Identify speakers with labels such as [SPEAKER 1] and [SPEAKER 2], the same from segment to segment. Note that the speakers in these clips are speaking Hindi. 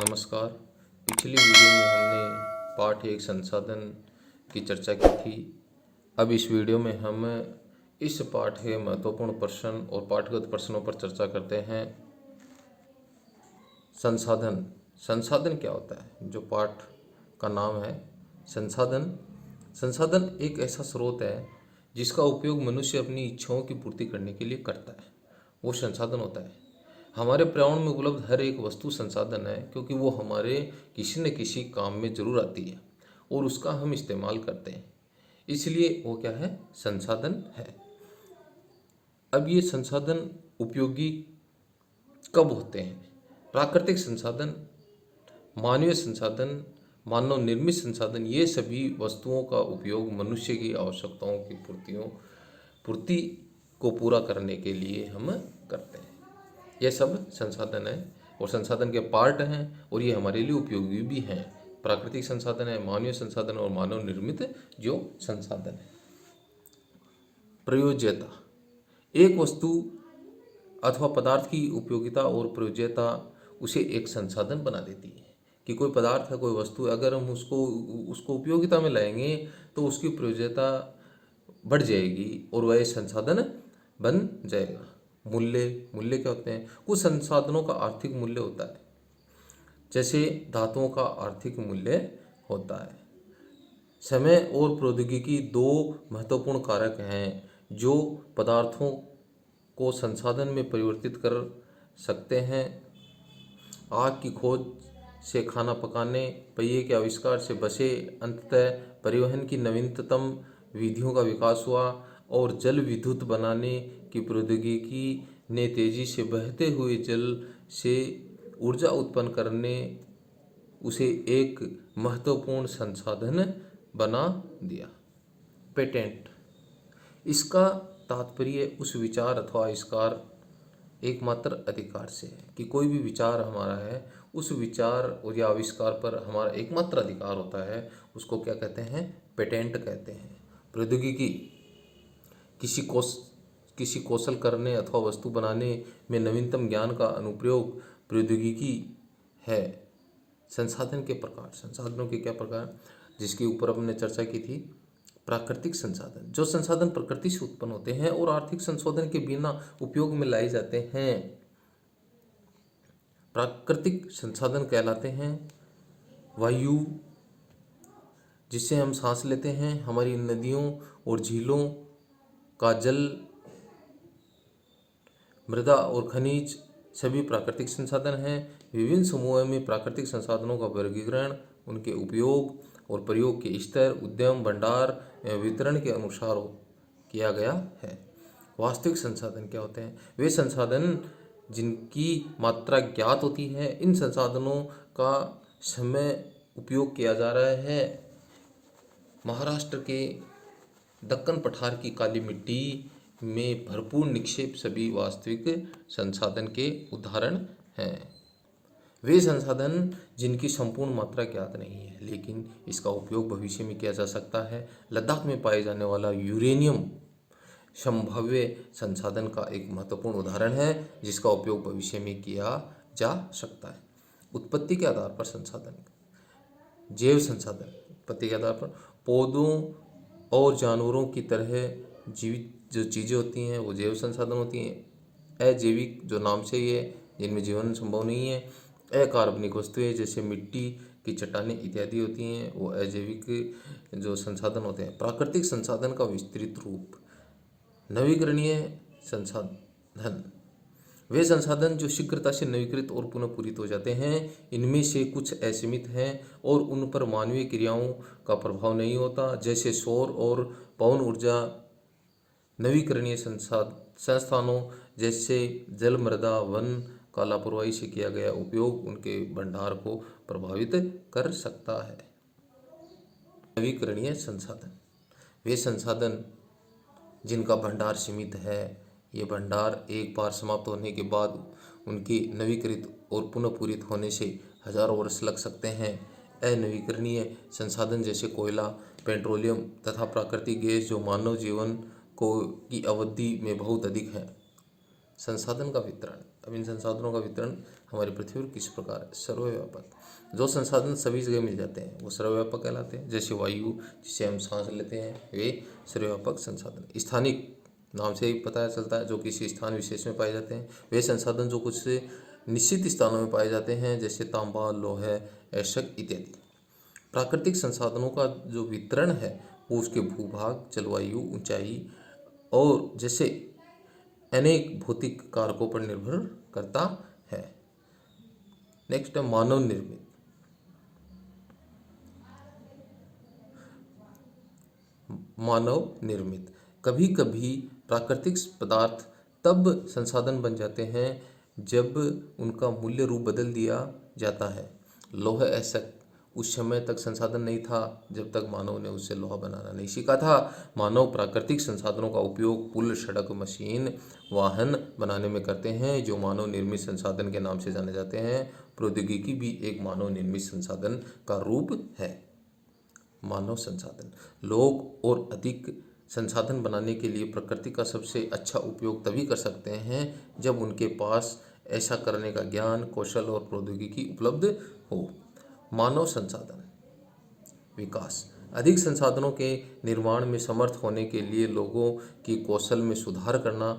[SPEAKER 1] नमस्कार। पिछली वीडियो में हमने पाठ 1 संसाधन की चर्चा की थी। अब इस वीडियो में हम इस पाठ के महत्वपूर्ण प्रश्न और पाठगत प्रश्नों पर चर्चा करते हैं। संसाधन संसाधन क्या होता है? जो पाठ का नाम है संसाधन। संसाधन एक ऐसा स्रोत है जिसका उपयोग मनुष्य अपनी इच्छाओं की पूर्ति करने के लिए करता है, वो संसाधन होता है। हमारे पर्यावरण में उपलब्ध हर एक वस्तु संसाधन है, क्योंकि वो हमारे किसी न किसी काम में जरूर आती है और उसका हम इस्तेमाल करते हैं, इसलिए वो क्या है? संसाधन है। अब ये संसाधन उपयोगी कब होते हैं? प्राकृतिक संसाधन, मानवीय संसाधन, मानव निर्मित संसाधन, ये सभी वस्तुओं का उपयोग मनुष्य की आवश्यकताओं की पूर्ति को पूरा करने के लिए हम करते हैं। यह सब संसाधन है और संसाधन के पार्ट हैं और ये हमारे लिए उपयोगी भी हैं। प्राकृतिक संसाधन है, मानवीय संसाधन और मानव निर्मित जो संसाधन है। प्रयोज्यता, एक वस्तु अथवा पदार्थ की उपयोगिता और प्रयोज्यता उसे एक संसाधन बना देती है। कि कोई पदार्थ है, कोई वस्तु है, अगर हम उसको उपयोगिता में लाएंगे तो उसकी प्रयोज्यता बढ़ जाएगी और वह संसाधन बन जाएगा। मूल्य क्या होते हैं? कुछ संसाधनों का आर्थिक मूल्य होता है, जैसे धातुओं का आर्थिक मूल्य होता है। समय और प्रौद्योगिकी दो महत्वपूर्ण कारक हैं जो पदार्थों को संसाधन में परिवर्तित कर सकते हैं। आग की खोज से खाना पकाने, पहिए के आविष्कार से बसें, अंततः परिवहन की नवीनतम विधियों का विकास हुआ और जल विद्युत बनाने की प्रौद्योगिकी ने तेजी से बहते हुए जल से ऊर्जा उत्पन्न करने उसे एक महत्वपूर्ण संसाधन बना दिया। पेटेंट, इसका तात्पर्य उस विचार अथवा आविष्कार एकमात्र अधिकार से है कि कोई भी विचार हमारा है, उस विचार और या आविष्कार पर हमारा एकमात्र अधिकार होता है, उसको क्या कहते हैं? पेटेंट कहते हैं। प्रौद्योगिकी, किसी कौशल करने अथवा वस्तु बनाने में नवीनतम ज्ञान का अनुप्रयोग प्रौद्योगिकी है। संसाधन के प्रकार, संसाधनों के क्या प्रकार, जिसके ऊपर हमने चर्चा की थी। प्राकृतिक संसाधन, जो संसाधन प्रकृति से उत्पन्न होते हैं और आर्थिक संशोधन के बिना उपयोग में लाए जाते हैं, प्राकृतिक संसाधन कहलाते हैं। वायु, जिससे हम सांस लेते हैं, हमारी नदियों और झीलों का जल, मृदा और खनिज सभी प्राकृतिक संसाधन हैं। विभिन्न समूहों में प्राकृतिक संसाधनों का वर्गीकरण उनके उपयोग और प्रयोग के स्तर, उद्यम, भंडार एवं वितरण के अनुसार किया गया है। वास्तविक संसाधन क्या होते हैं? वे संसाधन जिनकी मात्रा ज्ञात होती है। इन संसाधनों का समय उपयोग किया जा रहा है। महाराष्ट्र के दक्कन पठार की काली मिट्टी में भरपूर निक्षेप सभी वास्तविक संसाधन के उदाहरण हैं। वे संसाधन जिनकी संपूर्ण मात्रा ज्ञात नहीं है, लेकिन इसका उपयोग भविष्य में किया जा सकता है। लद्दाख में पाए जाने वाला यूरेनियम संभाव्य संसाधन का एक महत्वपूर्ण उदाहरण है, जिसका उपयोग भविष्य में किया जा सकता है। उत्पत्ति के आधार पर संसाधन, जैव संसाधन, उत्पत्ति के आधार पर पौधों और जानवरों की तरह जीवित जो चीज़ें होती हैं वो जैव संसाधन होती हैं। अजैविक, जो नाम से ही है, जिनमें जीवन संभव नहीं है। अकार्बनिक वस्तुएं जैसे मिट्टी की चट्टानें इत्यादि होती हैं, वो अजैविक जो संसाधन होते हैं। प्राकृतिक संसाधन का विस्तृत रूप। नवीकरणीय संसाधन, वे संसाधन जो शीघ्रता से नवीकृत और पुनः पूरित हो जाते हैं। इनमें से कुछ असीमित हैं और उन पर मानवीय क्रियाओं का प्रभाव नहीं होता, जैसे सौर और पवन ऊर्जा। नवीकरणीय संस्थानों जैसे जल, मृदा, वन का लापरवाही से किया गया उपयोग उनके भंडार को प्रभावित कर सकता है। नवीकरणीय संसाधन, वे संसाधन जिनका भंडार सीमित है। ये भंडार एक बार समाप्त होने के बाद उनकी नवीकृत और पुनः पूरित होने से हजारों वर्ष लग सकते हैं। अनवीकरणीय संसाधन जैसे कोयला, पेट्रोलियम तथा प्राकृतिक गैस जो मानव जीवन को की अवधि में बहुत अधिक है। संसाधन का वितरण, अब इन संसाधनों का वितरण हमारी पृथ्वी पर किस प्रकार है? सर्वव्यापक। जो संसाधन सभी जगह मिल जाते हैं वो सर्वव्यापक कहलाते हैं। जैसे वायु जिसे हम सांस लेते हैं वे सर्वव्यापक संसाधन। स्थानिक नाम से ही पता चलता है, जो किसी स्थान विशेष में पाए जाते हैं। वे संसाधन जो कुछ निश्चित स्थानों में पाए जाते हैं, जैसे तांबा, लोह, ऐशक इत्यादि। प्राकृतिक संसाधनों का जो वितरण है वो उसके भूभाग, जलवायु, ऊंचाई और जैसे अनेक भौतिक कारकों पर निर्भर करता है। नेक्स्ट है मानव निर्मित। मानव निर्मित कभी कभी प्राकृतिक पदार्थ तब संसाधन बन जाते हैं जब उनका मूल्य रूप बदल दिया जाता है। लोहा ऐसा उस समय तक संसाधन नहीं था जब तक मानव ने उससे लोहा बनाना नहीं सीखा था। मानव प्राकृतिक संसाधनों का उपयोग पुल, सड़क, मशीन, वाहन बनाने में करते हैं, जो मानव निर्मित संसाधन के नाम से जाने जाते हैं। प्रौद्योगिकी भी एक मानव निर्मित संसाधन का रूप है। मानव संसाधन लोग और अधिक संसाधन बनाने के लिए प्रकृति का सबसे अच्छा उपयोग तभी कर सकते हैं जब उनके पास ऐसा करने का ज्ञान, कौशल और प्रौद्योगिकी उपलब्ध हो। मानव संसाधन विकास अधिक संसाधनों के निर्माण में समर्थ होने के लिए लोगों की कौशल में सुधार करना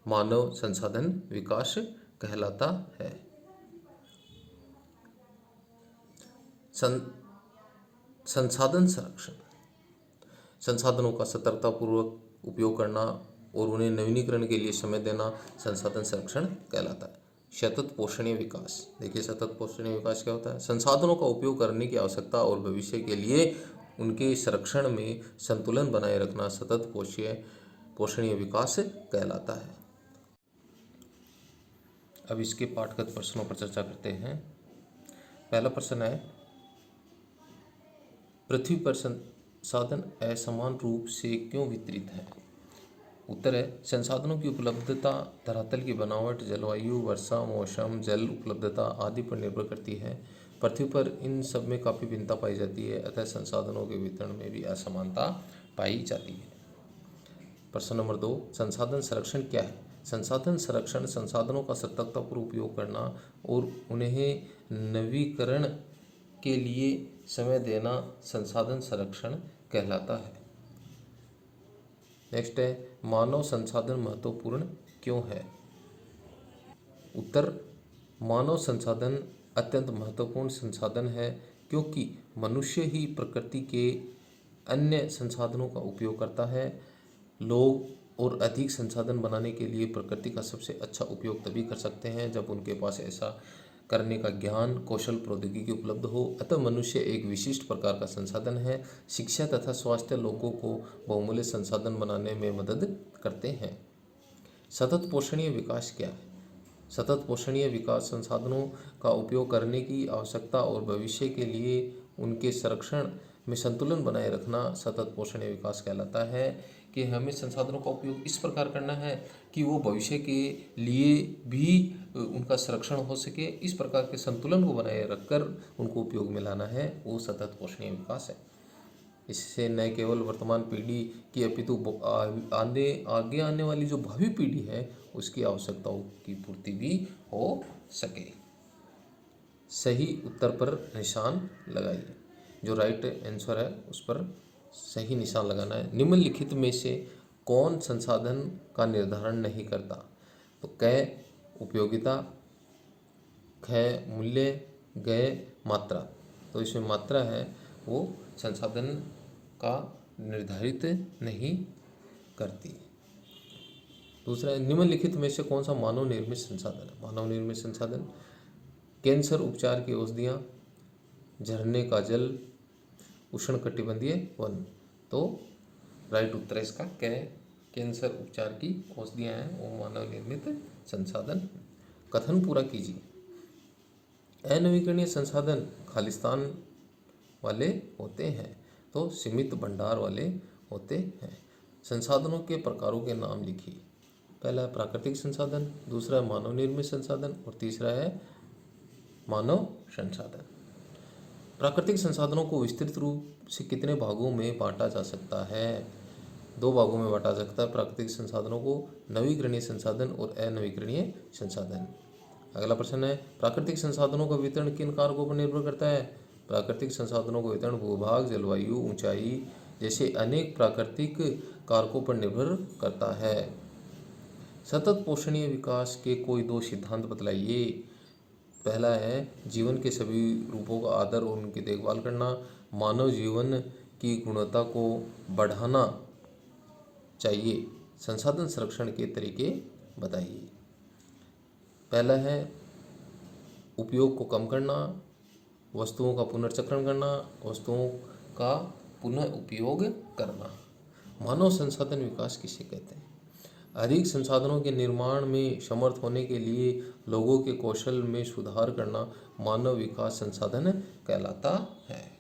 [SPEAKER 1] मानव संसाधन विकास कहलाता है। संसाधन संरक्षण संसाधनों का सतर्कतापूर्वक उपयोग करना और उन्हें नवीनीकरण के लिए समय देना संसाधन संरक्षण कहलाता है। सतत पोषणीय विकास देखिए, सतत पोषणीय विकास क्या होता है? संसाधनों का उपयोग करने की आवश्यकता और भविष्य के लिए उनके संरक्षण में संतुलन बनाए रखना सतत पोषणीय विकास कहलाता है। अब इसके पाठगत प्रश्नों पर चर्चा करते हैं। पहला प्रश्न है, पृथ्वी पर संसाधन असमान रूप से क्यों वितरित है? उत्तर है, संसाधनों की उपलब्धता धरातल की बनावट, जलवायु, वर्षा, मौसम, जल उपलब्धता आदि पर निर्भर करती है। पृथ्वी पर इन सब में काफ़ी भिन्नता पाई जाती है, अतः संसाधनों के वितरण में भी असमानता पाई जाती है। प्रश्न नंबर 2, संसाधन संरक्षण क्या है? संसाधन संरक्षण संसाधनों का सतर्कतापूर्वक उपयोग करना और उन्हें नवीकरण के लिए समय देना संसाधन संरक्षण कहलाता है। नेक्स्ट है, मानव संसाधन महत्वपूर्ण क्यों है? उत्तर, मानव संसाधन अत्यंत महत्वपूर्ण संसाधन है क्योंकि मनुष्य ही प्रकृति के अन्य संसाधनों का उपयोग करता है। लोग और अधिक संसाधन बनाने के लिए प्रकृति का सबसे अच्छा उपयोग तभी कर सकते हैं जब उनके पास ऐसा करने का ज्ञान, कौशल, प्रौद्योगिकी उपलब्ध हो। अतः मनुष्य एक विशिष्ट प्रकार का संसाधन है। शिक्षा तथा स्वास्थ्य लोगों को बहुमूल्य संसाधन बनाने में मदद करते हैं। सतत पोषणीय विकास क्या है? सतत पोषणीय विकास संसाधनों का उपयोग करने की आवश्यकता और भविष्य के लिए उनके संरक्षण में संतुलन बनाए रखना सतत पोषणीय विकास कहलाता है। कि हमें संसाधनों का उपयोग इस प्रकार करना है कि वो भविष्य के लिए भी उनका संरक्षण हो सके। इस प्रकार के संतुलन को बनाए रखकर उनको उपयोग में लाना है, वो सतत पोषणीय विकास है। इससे न केवल वर्तमान पीढ़ी की अपितु आगे आने वाली जो भावी पीढ़ी है उसकी आवश्यकताओं की पूर्ति भी हो सके। सही उत्तर पर निशान लगाइए। जो राइट आंसर है उस पर सही निशान लगाना है। निम्नलिखित में से कौन संसाधन का निर्धारण नहीं करता? तो क उपयोगिता, ख मूल्य, ग मात्रा। तो इसमें मात्रा है वो संसाधन का निर्धारित नहीं करती। दूसरा है, निम्नलिखित में से कौन सा मानव निर्मित संसाधन है? मानव निर्मित संसाधन कैंसर उपचार की औषधियाँ, झरने का जल, उष्णकटिबंधीय वन। तो राइट उत्तर है इसका कैंसर उपचार की औषधियाँ हैं वो मानव निर्मित संसाधन। कथन पूरा कीजिए। अनवीकरणीय संसाधन खालिस्तान वाले होते हैं तो सीमित भंडार वाले होते हैं। संसाधनों के प्रकारों के नाम लिखिए। पहला है प्राकृतिक संसाधन, दूसरा है मानव निर्मित संसाधन और तीसरा है मानव संसाधन। प्राकृतिक संसाधनों को विस्तृत रूप से कितने भागों में बांटा जा सकता है? 2 भागों में बांटा जा सकता है प्राकृतिक संसाधनों को, नवीकरणीय संसाधन और अनवीकरणीय संसाधन। अगला प्रश्न है, प्राकृतिक संसाधनों का वितरण किन कारकों पर निर्भर करता है? प्राकृतिक संसाधनों का वितरण भूभाग, जलवायु, ऊंचाई जैसे अनेक प्राकृतिक कारकों पर निर्भर करता है। सतत पोषणीय विकास के कोई दो सिद्धांत बतलाइए। पहला है, जीवन के सभी रूपों का आदर और उनकी देखभाल करना। मानव जीवन की गुणवत्ता को बढ़ाना चाहिए। संसाधन संरक्षण के तरीके बताइए। पहला है, उपयोग को कम करना, वस्तुओं का पुनर्चक्रण करना, वस्तुओं का पुनः उपयोग करना। मानव संसाधन विकास किसे कहते हैं? अधिक संसाधनों के निर्माण में समर्थ होने के लिए लोगों के कौशल में सुधार करना मानव विकास संसाधन कहलाता है।